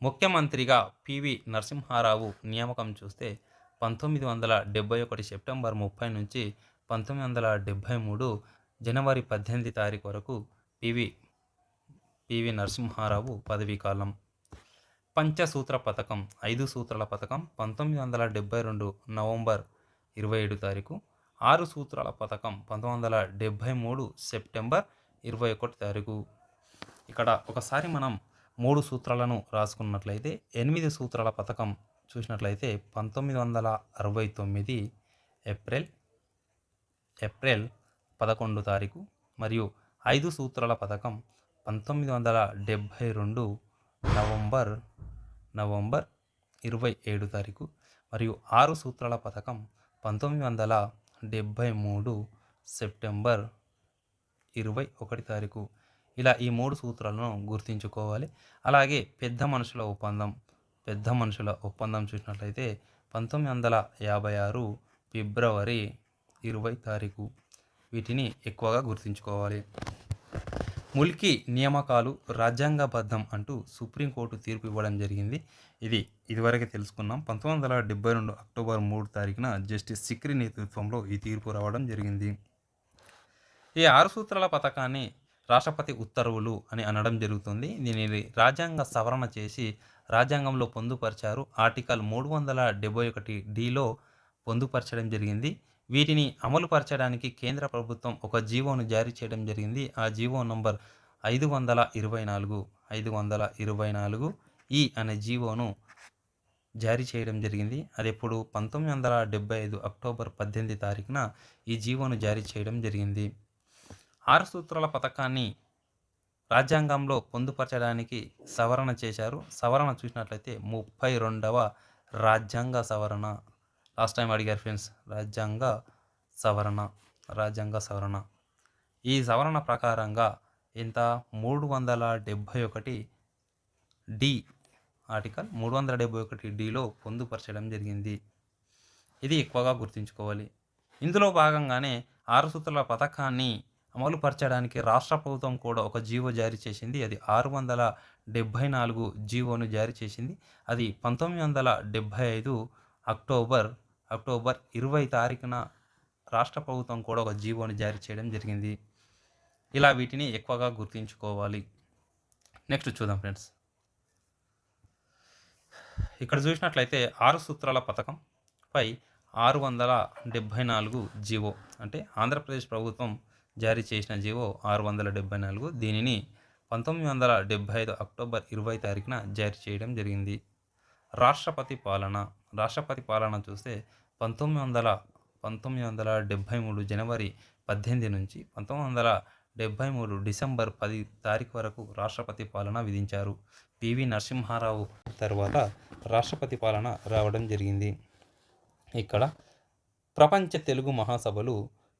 Speaker 1: ముఖ్యమంత్రిగా పివి నరసింహారావు నియామకం చూస్తే 1971 సెప్టెంబర్ 30 నుంచి 1973 జనవరి 18 తారీఖు వరకు పివి నరసింహారావు పదవీ కాలం. పంచసూత్ర పథకం, 5 సూత్రాల పథకం 1972 నవంబర్ 27 తారీఖు. 6 సూత్రాల పథకం 1973 సెప్టెంబర్ 21 తారీఖు. ఇక్కడ ఒకసారి మనం 3 సూత్రాలను రాసుకున్నట్లయితే 8 సూత్రాల పథకం చూసినట్లయితే 1969 ఏప్రిల్ 11 తారీఖు మరియు 5 సూత్రాల పథకం 1972 నవంబర్ 27 తారీఖు మరియు 6 సూత్రాల పథకం 1973 సెప్టెంబర్ 21 తారీఖు. ఇలా ఈ 3 సూత్రాలను గుర్తుంచుకోవాలి. అలాగే పెద్ద మనుషుల ఒప్పందం చూసినట్లయితే 1956 ఫిబ్రవరి 20 తారీఖు. వీటిని ఎక్కువగా గుర్తుంచుకోవాలి. ముల్కీ నియామకాలు రాజ్యాంగబద్ధం అంటూ సుప్రీంకోర్టు తీర్పు ఇవ్వడం జరిగింది. ఇదివరకే తెలుసుకున్నాం. 1972 అక్టోబర్ 3 తారీఖున జస్టిస్ సిక్రీ నేతృత్వంలో ఈ తీర్పు రావడం జరిగింది. ఈ 6 సూత్రాల పథకాన్ని రాష్ట్రపతి ఉత్తర్వులు అని అనడం జరుగుతుంది. దీనిని రాజ్యాంగ సవరణ చేసి రాజ్యాంగంలో పొందుపరిచారు. ఆర్టికల్ 371(d)లో పొందుపరచడం జరిగింది. వీటిని అమలుపరచడానికి కేంద్ర ప్రభుత్వం ఒక జీవోను జారీ చేయడం జరిగింది. ఆ జీవో నంబర్ 524 అనే జీవోను జారీ చేయడం జరిగింది. అది ఎప్పుడు 1975 అక్టోబర్ 18 తారీఖున ఈ జీవోను జారీ చేయడం జరిగింది. 6 సూత్రాల పథకాన్ని రాజ్యాంగంలో పొందుపరచడానికి సవరణ చేశారు. సవరణ చూసినట్లయితే 32వ రాజ్యాంగ సవరణ. లాస్ట్ టైం అడిగారు ఫ్రెండ్స్, సవరణ రాజ్యాంగ సవరణ. ఈ సవరణ ప్రకారంగా ఇంత 371 డి ఆర్టికల్ 371 డిలో పొందుపరచడం జరిగింది. ఇది ఎక్కువగా గుర్తుంచుకోవాలి. ఇందులో భాగంగానే 6 సూత్రాల పథకాన్ని అమలుపరచడానికి రాష్ట్ర ప్రభుత్వం కూడా ఒక జీవో జారీ చేసింది. అది 674 జీవోను జారీ చేసింది. అది 1975 అక్టోబర్ 20 తారీఖున రాష్ట్ర ప్రభుత్వం కూడా ఒక జీవోను జారీ చేయడం జరిగింది. ఇలా వీటిని ఎక్కువగా గుర్తుంచుకోవాలి. నెక్స్ట్ చూద్దాం ఫ్రెండ్స్. ఇక్కడ చూసినట్లయితే 6 సూత్రాల పథకంపై 674 జీవో, అంటే ఆంధ్రప్రదేశ్ ప్రభుత్వం జారీ చేసిన జీవో 674. దీనిని 1975 అక్టోబర్ 20 తారీఖున జారీ చేయడం జరిగింది. రాష్ట్రపతి పాలన చూస్తే 1973 జనవరి 18 నుంచి 1973 డిసెంబర్ 10 తారీఖు వరకు రాష్ట్రపతి పాలన విధించారు. పివి నరసింహారావు తర్వాత రాష్ట్రపతి పాలన రావడం జరిగింది. ఇక్కడ ప్రపంచ తెలుగు మహాసభలు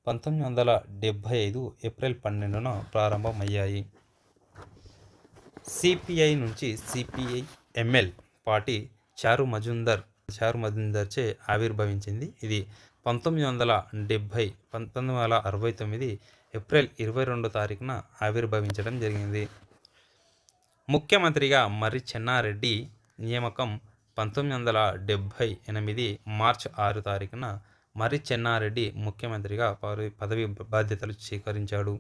Speaker 1: 1975 ఏప్రిల్ 12న ప్రారంభమయ్యాయి. సిపిఐ నుంచి సిపిఐ-ఎంఎల్ పార్టీ చారు మజుందర్చే ఆవిర్భవించింది. ఇది 1969 ఏప్రిల్ 22 తారీఖున ఆవిర్భవించడం జరిగింది. ముఖ్యమంత్రిగా మర్రి చెన్నారెడ్డి నియామకం 1978 మార్చి 6 తారీఖున మర్రి చెన్నారెడ్డి ముఖ్యమంత్రిగా పదవి బాధ్యతలు స్వీకరించాడు.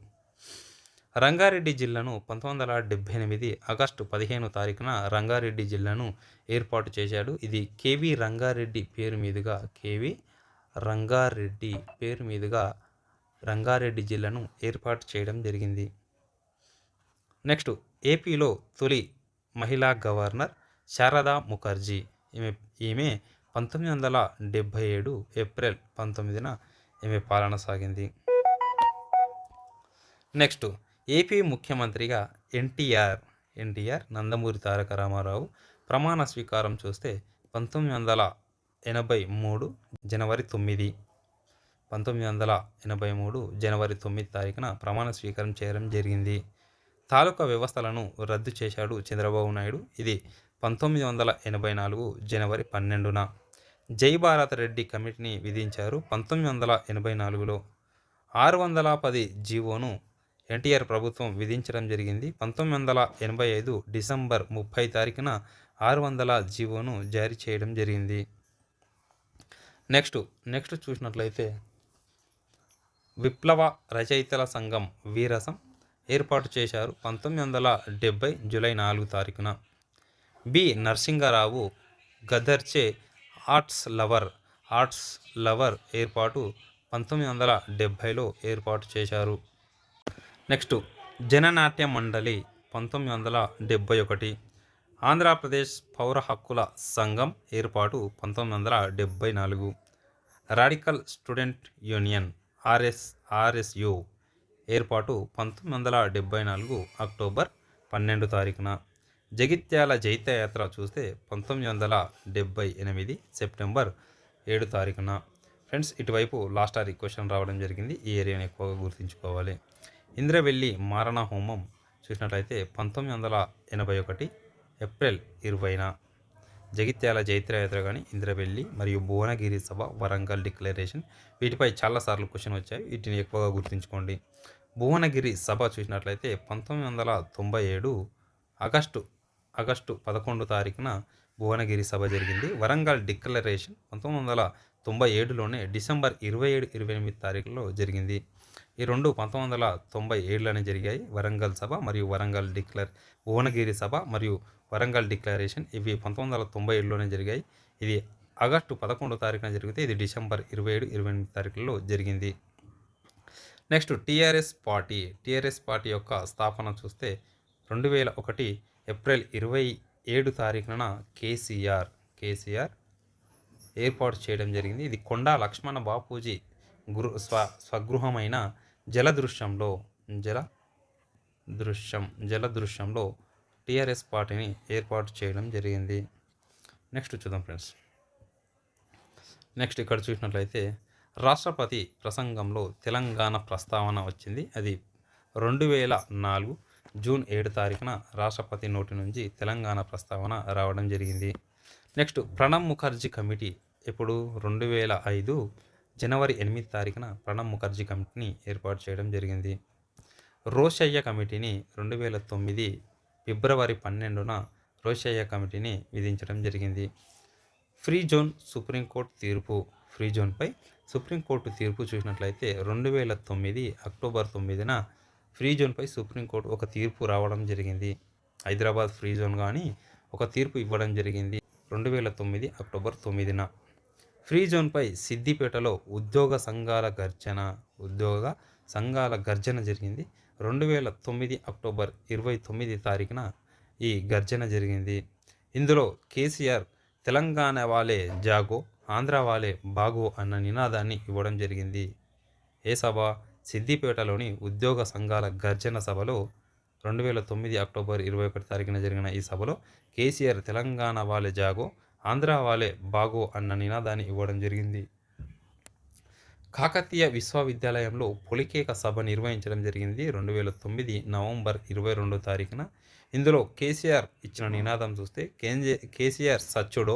Speaker 1: రంగారెడ్డి జిల్లాను 1978 ఆగస్టు 15 తారీఖున రంగారెడ్డి జిల్లాను ఏర్పాటు చేశాడు. ఇది కేవి రంగారెడ్డి పేరు మీదుగా రంగారెడ్డి జిల్లాను ఏర్పాటు చేయడం జరిగింది. నెక్స్ట్, ఏపీలో తొలి మహిళా గవర్నర్ శారదా ముఖర్జీ. ఈమె 1977 ఏప్రిల్ 19న ఈమె పాలన సాగింది. నెక్స్ట్, ఏపీ ముఖ్యమంత్రిగా ఎన్టీఆర్ నందమూరి తారక రామారావు ప్రమాణ స్వీకారం చూస్తే 1983 జనవరి 9 తారీఖున ప్రమాణ స్వీకారం చేయడం జరిగింది. తాలూకా వ్యవస్థలను రద్దు చేశాడు చంద్రబాబు నాయుడు. ఇది 1984 జనవరి 12న. జై భారత్ రెడ్డి కమిటీని విధించారు 1984లో. 610 జీవోను ఎన్టీఆర్ ప్రభుత్వం విధించడం జరిగింది. 1985 డిసెంబర్ 30 తారీఖున 600 జీవోను జారీ చేయడం జరిగింది. నెక్స్ట్ చూసినట్లయితే విప్లవ రచయితల సంఘం వీరసం ఏర్పాటు చేశారు 1970 జూలై 4 తారీఖున. బి నరసింహారావు గదర్చే ఆర్ట్స్ లవర్ ఏర్పాటు 1970లో ఏర్పాటు చేశారు. నెక్స్ట్, జననాట్య మండలి 1971. ఆంధ్రప్రదేశ్ పౌర హక్కుల సంఘం ఏర్పాటు 1974. రాడికల్ స్టూడెంట్ యూనియన్ ఆర్ఎస్యు ఏర్పాటు 1974 అక్టోబర్ 12 తారీఖున. జగిత్యాల జైత్యయాత్ర చూస్తే 1978 సెప్టెంబర్ 7 తారీఖున. ఫ్రెండ్స్, ఇటువైపు లాస్ట్ క్వశ్చన్ రావడం జరిగింది. ఈ ఏరియాని ఎక్కువగా గుర్తుంచుకోవాలి. ఇంద్రవెల్లి మారణ హోమం చూసినట్లయితే 1981 ఏప్రిల్ 20న. జగిత్యాల జైత్రయాత్ర కానీ, ఇంద్రవెల్లి మరియు భువనగిరి సభ, వరంగల్ డిక్లరేషన్, వీటిపై చాలాసార్లు క్వశ్చన్ వచ్చాయి. వీటిని ఎక్కువగా గుర్తుంచుకోండి. భువనగిరి సభ చూసినట్లయితే 1997 ఆగస్టు 11 తారీఖున భువనగిరి సభ జరిగింది. వరంగల్ డిక్లరేషన్ 1997లోనే డిసెంబర్ 27-28 తారీఖులో జరిగింది. ఈ రెండు 1997లోనే జరిగాయి. వరంగల్ సభ మరియు భువనగిరి సభ మరియు వరంగల్ డిక్లరేషన్ ఇవి 1997లోనే జరిగాయి. ఇది ఆగస్టు 11 తారీఖున జరిగితే ఇది డిసెంబర్ 27-28 తారీఖుల్లో జరిగింది. నెక్స్ట్, టీఆర్ఎస్ పార్టీ యొక్క స్థాపన చూస్తే 2001 ఏప్రిల్ 27 తారీఖున కేసీఆర్ ఏర్పాటు చేయడం జరిగింది. ఇది కొండా లక్ష్మణ బాపూజీ స్వగృహమైన జలదృశ్యంలో జలదృశ్యంలో టీఆర్ఎస్ పార్టీని ఏర్పాటు చేయడం జరిగింది. నెక్స్ట్ చూద్దాం ఫ్రెండ్స్. నెక్స్ట్ ఇక్కడ చూసినట్లయితే రాష్ట్రపతి ప్రసంగంలో తెలంగాణ ప్రస్తావన వచ్చింది. అది 2004 జూన్ 7 తారీఖున రాష్ట్రపతి నోటి నుంచి తెలంగాణ ప్రస్తావన రావడం జరిగింది. నెక్స్ట్ ప్రణబ్ ముఖర్జీ కమిటీ ఇప్పుడు 2005 జనవరి 8 తారీఖున ప్రణబ్ ముఖర్జీ కమిటీని ఏర్పాటు చేయడం జరిగింది. రోషయ్య కమిటీని 2009 ఫిబ్రవరి 12న రోషయ్య కమిటీని విధించడం జరిగింది. ఫ్రీ జోన్ సుప్రీంకోర్టు తీర్పు ఫ్రీ జోన్పై సుప్రీంకోర్టు తీర్పు చూసినట్లయితే 2009 అక్టోబర్ 9న ఫ్రీ జోన్పై సుప్రీంకోర్టు ఒక తీర్పు రావడం జరిగింది. హైదరాబాద్ ఫ్రీ జోన్ కానీ ఒక తీర్పు ఇవ్వడం జరిగింది 2009 అక్టోబర్ 9న. ఫ్రీ జోన్పై సిద్దిపేటలో ఉద్యోగ సంఘాల గర్జన జరిగింది. 2009 అక్టోబర్ 29 తారీఖున ఈ గర్జన జరిగింది. ఇందులో కేసీఆర్ తెలంగాణ వాలే జాగో, ఆంధ్ర వాలే బాగో అన్న నినాదాన్ని ఇవ్వడం జరిగింది. ఏ సభ? సిద్దిపేటలోని ఉద్యోగ సంఘాల గర్జన సభలో 2009 అక్టోబర్ 21 తారీఖున జరిగిన ఈ సభలో కేసీఆర్ తెలంగాణ వాలే జాగో, ఆంధ్ర వాలే బాగో అన్న నినాదాన్ని ఇవ్వడం జరిగింది. కాకతీయ విశ్వవిద్యాలయంలో పొలికేక సభ నిర్వహించడం జరిగింది 2009 నవంబర్ 22 తారీఖున. ఇందులో కేసీఆర్ ఇచ్చిన నినాదం చూస్తే కేసీఆర్ సచ్చుడో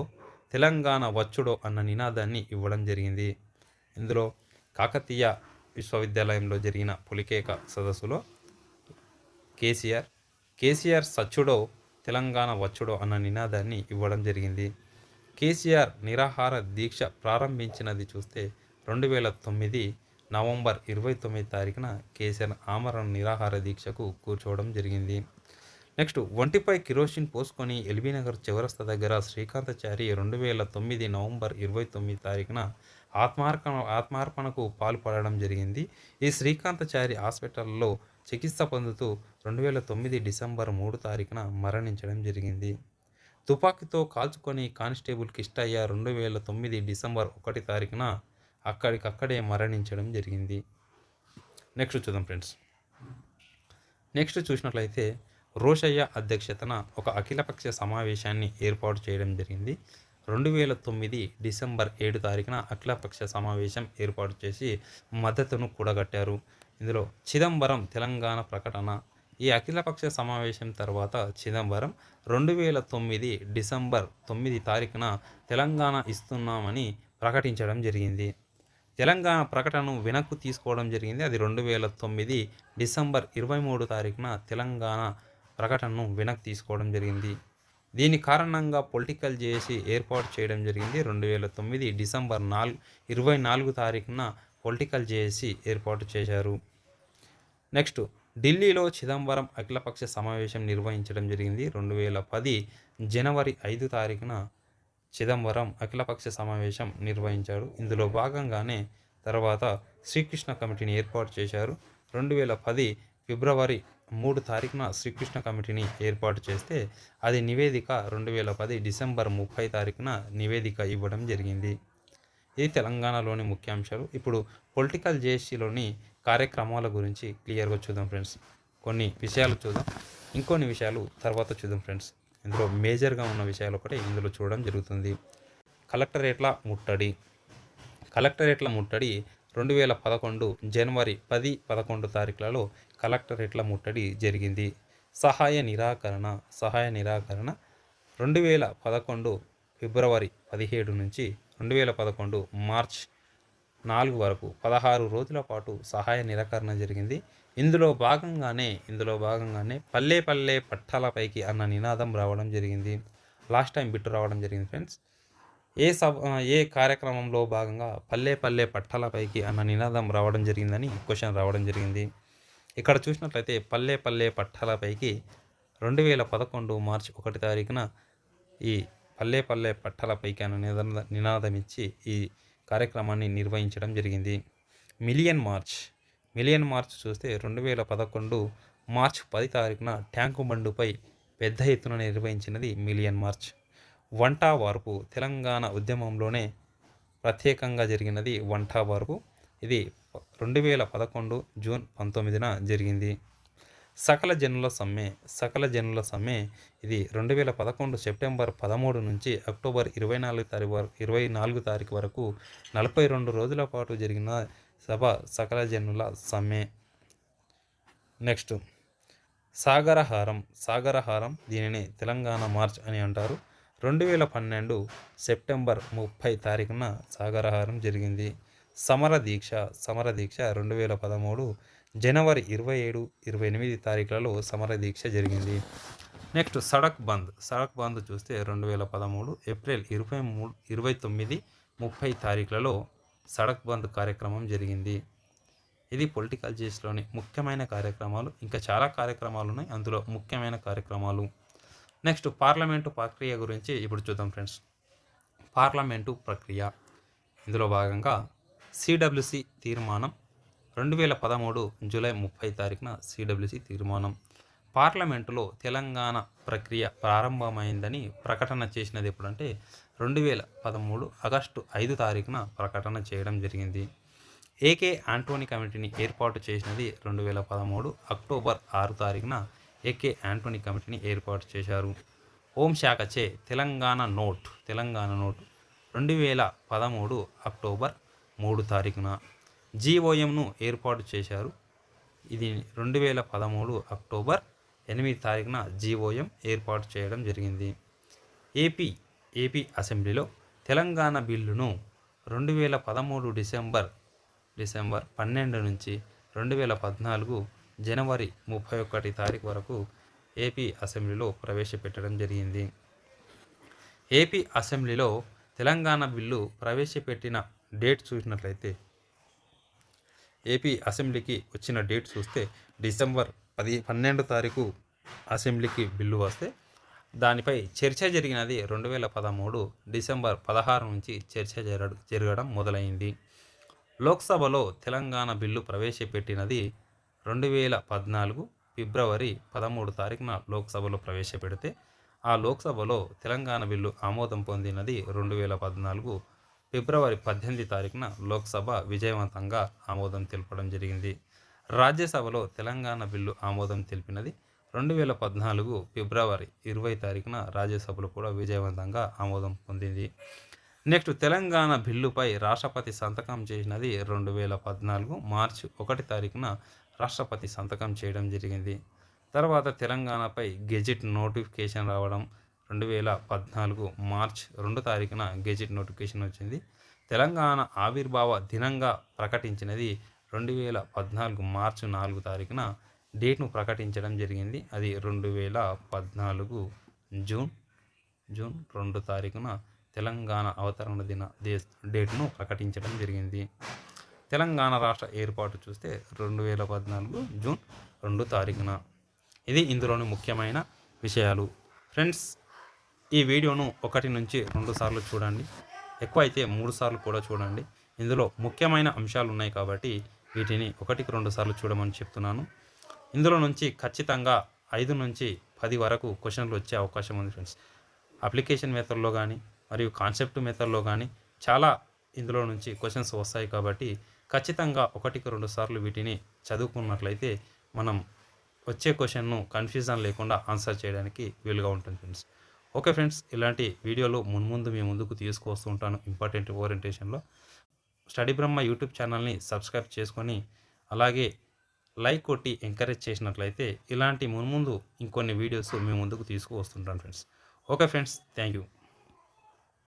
Speaker 1: తెలంగాణ వచ్చుడో అన్న నినాదాన్ని ఇవ్వడం జరిగింది. ఇందులో కాకతీయ విశ్వవిద్యాలయంలో జరిగిన పొలికేక సదస్సులో కేసీఆర్ సచ్చుడో తెలంగాణ వచ్చుడో అన్న నినాదాన్ని ఇవ్వడం జరిగింది. కేసీఆర్ నిరాహార దీక్ష ప్రారంభించినది చూస్తే 2009 నవంబర్ 29 తారీఖున కేసీఆర్ ఆమరణ నిరాహార దీక్షకు కూర్చోవడం జరిగింది. నెక్స్ట్ ఒంటిపై కిరోసిన్ పోసుకొని ఎల్బీనగర్ చౌరస్తా దగ్గర శ్రీకాంతాచారి 2009 నవంబర్ 29 తారీఖున ఆత్మార్పణకు పాల్పడడం జరిగింది. ఈ శ్రీకాంతాచారి హాస్పిటల్లో చికిత్స పొందుతూ 2009 డిసెంబర్ 3 తారీఖున మరణించడం జరిగింది. తుపాకీతో కాల్చుకొని కానిస్టేబుల్ కిష్టయ్య 2009 డిసెంబర్ 1 తారీఖున అక్కడికక్కడే మరణించడం జరిగింది. నెక్స్ట్ చూద్దాం ఫ్రెండ్స్. నెక్స్ట్ చూసినట్లయితే రోషయ్య అధ్యక్షతన ఒక అఖిలపక్ష సమావేశాన్ని ఏర్పాటు చేయడం జరిగింది. 2009 డిసెంబర్ 7 తారీఖున అఖిలపక్ష సమావేశం ఏర్పాటు చేసి మద్దతును కూడగట్టారు. ఇందులో చిదంబరం తెలంగాణ ప్రకటన. ఈ అఖిలపక్ష సమావేశం తర్వాత చిదంబరం 2009 డిసెంబర్ 9 తారీఖున తెలంగాణ ఇస్తున్నామని ప్రకటించడం జరిగింది. తెలంగాణ ప్రకటనను వెనక్కు తీసుకోవడం జరిగింది. అది 2009 డిసెంబర్ 23 తారీఖున తెలంగాణ ప్రకటనను వెనక్కి తీసుకోవడం జరిగింది. దీని కారణంగా పొలిటికల్ జేఏసీ ఏర్పాటు చేయడం జరిగింది. 2009 డిసెంబర్ 24 తారీఖున పొలిటికల్ జేఏసీ ఏర్పాటు చేశారు. నెక్స్ట్ ఢిల్లీలో చిదంబరం అఖిలపక్ష సమావేశం నిర్వహించడం జరిగింది. 2010 జనవరి 5 తారీఖున చిదంబరం అఖిలపక్ష సమావేశం నిర్వహించాడు. ఇందులో భాగంగానే తర్వాత శ్రీకృష్ణ కమిటీని ఏర్పాటు చేశారు. 2010 ఫిబ్రవరి 3 తారీఖున శ్రీకృష్ణ కమిటీని ఏర్పాటు చేస్తే అది నివేదిక 2010 డిసెంబర్ 30 తారీఖున నివేదిక ఇవ్వడం జరిగింది. ఇది తెలంగాణలోని ముఖ్యాంశాలు. ఇప్పుడు పొలిటికల్ జేఏసీలోని కార్యక్రమాల గురించి క్లియర్గా చూద్దాం ఫ్రెండ్స్. కొన్ని విషయాలు చూద్దాం, ఇంకొన్ని విషయాలు తర్వాత చూద్దాం ఫ్రెండ్స్. ఇందులో మేజర్గా ఉన్న విషయాలు ఒకటి ఇందులో చూడడం జరుగుతుంది. కలెక్టరేట్ల ముట్టడి 2011 జనవరి 10-11 తారీఖులలో కలెక్టరేట్ల ముట్టడి జరిగింది. సహాయ నిరాకరణ 2011 ఫిబ్రవరి 17 నుంచి 2011 మార్చ్ 4 వరకు 16 రోజుల పాటు సహాయ నిరాకరణ జరిగింది. ఇందులో భాగంగానే పల్లె పల్లె పట్టాలపైకి అన్న నినాదం రావడం జరిగింది. లాస్ట్ టైం బిట్టు రావడం జరిగింది ఫ్రెండ్స్. ఏ కార్యక్రమంలో భాగంగా పల్లె పల్లె పట్టాలపైకి అన్న నినాదం రావడం జరిగిందని క్వశ్చన్ రావడం జరిగింది. ఇక్కడ చూసినట్లయితే పల్లె పల్లె పట్టాలపైకి 2011 మార్చి 1 తారీఖున ఈ పల్లె పల్లె పట్టాలపైకి అన్న నినాదం ఇచ్చి ఈ కార్యక్రమాన్ని నిర్వహించడం జరిగింది. మిలియన్ మార్చ్ చూస్తే 2011 మార్చ్ 10 తారీఖున ట్యాంకు బండుపై పెద్ద ఎత్తున నిర్వహించినది మిలియన్ మార్చ్. వంటా వార్పు తెలంగాణ ఉద్యమంలోనే ప్రత్యేకంగా జరిగినది వంటా వార్పు. ఇది 2011 జూన్ 19న జరిగింది. సకల జనుల సమ్మె ఇది 2011 సెప్టెంబర్ 13 నుంచి అక్టోబర్ 24 తారీఖు వరకు 42 రోజుల పాటు జరిగిన సభ సకల జనుల సమ్మె. నెక్స్ట్ సాగరహారం దీనిని తెలంగాణ మార్చ్ అని అంటారు. 2012 సెప్టెంబర్ 30 తారీఖున సాగరహారం జరిగింది. సమరదీక్ష 2013 జనవరి 27, 28 తారీఖులలో సమరదీక్ష జరిగింది. నెక్స్ట్ సడక్ బంద్ చూస్తే 2013 ఏప్రిల్ 23, 29, 30 తారీఖులలో సడక్ బంద్ కార్యక్రమం జరిగింది. ఇది పొలిటికల్ జేస్లోని ముఖ్యమైన కార్యక్రమాలు. ఇంకా చాలా కార్యక్రమాలు ఉన్నాయి, అందులో ముఖ్యమైన కార్యక్రమాలు. నెక్స్ట్ పార్లమెంటు ప్రక్రియ గురించి ఇప్పుడు చూద్దాం ఫ్రెండ్స్. పార్లమెంటు ప్రక్రియ ఇందులో భాగంగా సిడబ్ల్యూసి తీర్మానం 2013 జూలై 30 తారీఖున సిడబ్ల్యూసి తీర్మానం. పార్లమెంటులో తెలంగాణ ప్రక్రియ ప్రారంభమైందని ప్రకటన చేసినది ఎప్పుడంటే 2013 ఆగస్టు 5 తారీఖున ప్రకటన చేయడం జరిగింది. ఏకే ఆంటోనీ కమిటీని ఏర్పాటు చేసినది 2013 అక్టోబర్ 6 తారీఖున ఏకే ఆంటోనీ కమిటీని ఏర్పాటు చేశారు. హోంశాఖచే తెలంగాణ నోట్ 2013 అక్టోబర్ 3 తారీఖున జీఓఎంను ఏర్పాటు చేశారు. ఇది 2013 అక్టోబర్ 8 తారీఖున జీఓఎం ఏర్పాటు చేయడం జరిగింది. ఏపీ అసెంబ్లీలో తెలంగాణ బిల్లును 2013 డిసెంబర్ 12 నుంచి 2014 జనవరి 31 తారీఖు వరకు ఏపీ అసెంబ్లీలో ప్రవేశపెట్టడం జరిగింది. ఏపీ అసెంబ్లీలో తెలంగాణ బిల్లు ప్రవేశపెట్టిన డేట్ చూసినట్లయితే ఏపీ అసెంబ్లీకి వచ్చిన డేట్ చూస్తే డిసెంబర్ 12 తారీఖు అసెంబ్లీకి బిల్లు వస్తే దానిపై చర్చ జరిగినది 2013 డిసెంబర్ 16 నుంచి చర్చ జరగడం మొదలైంది. లోక్సభలో తెలంగాణ బిల్లు ప్రవేశపెట్టినది 2014 ఫిబ్రవరి 13 తారీఖున లోక్సభలో ప్రవేశపెడితే ఆ లోక్సభలో తెలంగాణ బిల్లు ఆమోదం పొందినది 2014 ఫిబ్రవరి 18 తారీఖున లోక్సభ విజయవంతంగా ఆమోదం తెలపడం జరిగింది. రాజ్యసభలో తెలంగాణ బిల్లు ఆమోదం తెలిపినది 2014 ఫిబ్రవరి 20 తారీఖున రాజ్యసభలో కూడా విజయవంతంగా ఆమోదం పొందింది. నెక్స్ట్ తెలంగాణ బిల్లుపై రాష్ట్రపతి సంతకం చేసినది 2014 మార్చి 1 తారీఖున రాష్ట్రపతి సంతకం చేయడం జరిగింది. తర్వాత తెలంగాణపై గెజిట్ నోటిఫికేషన్ రావడం 2014 మార్చ్ 2 తారీఖున గెజిట్ నోటిఫికేషన్ వచ్చింది. తెలంగాణ ఆవిర్భావ దినంగా ప్రకటించినది 2014 మార్చి 4 తారీఖున డేట్ను ప్రకటించడం జరిగింది. అది 2014 జూన్ 2 తారీఖున తెలంగాణ అవతరణ దిన డేట్ను ప్రకటించడం జరిగింది. తెలంగాణ రాష్ట్ర ఏర్పాటు చూస్తే 2014 జూన్ 2 తారీఖున. ఇది ఇందులోని ముఖ్యమైన విషయాలు. ఫ్రెండ్స్, ఈ వీడియోను 1 నుంచి 2 సార్లు చూడండి, ఎక్కువ అయితే 3 సార్లు కూడా చూడండి. ఇందులో ముఖ్యమైన అంశాలు ఉన్నాయి కాబట్టి వీటిని 1కి 2 సార్లు చూడమని చెప్తున్నాను. ఇందులో నుంచి ఖచ్చితంగా 5 నుంచి 10 వరకు క్వశ్చన్లు వచ్చే అవకాశం ఉంది ఫ్రెండ్స్. అప్లికేషన్ మెథడ్లో కానీ మరియు కాన్సెప్ట్ మెథడ్లో కానీ చాలా ఇందులో నుంచి క్వశ్చన్స్ వస్తాయి కాబట్టి ఖచ్చితంగా 1కి 2 సార్లు వీటిని చదువుకున్నట్లయితే మనం వచ్చే క్వశ్చన్ను కన్ఫ్యూజన్ లేకుండా ఆన్సర్ చేయడానికి వీలుగా ఉంటుంది ఫ్రెండ్స్. ఓకే ఫ్రెండ్స్, ఇలాంటి వీడియోలు మున్ముందు మీ ముందుకు తీసుకువస్తూ ఉంటాను. ఇంపార్టెంట్ ఓరియంటేషన్లో స్టడీ బ్రహ్మ యూట్యూబ్ ఛానల్ని సబ్స్క్రైబ్ చేసుకొని అలాగే లైక్ కొట్టి ఎంకరేజ్ చేసినట్లయితే ఇలాంటి మున్ముందు ఇంకొన్ని వీడియోస్ మీ ముందుకు తీసుకువస్తుంటాను friends. Okay friends, thank you.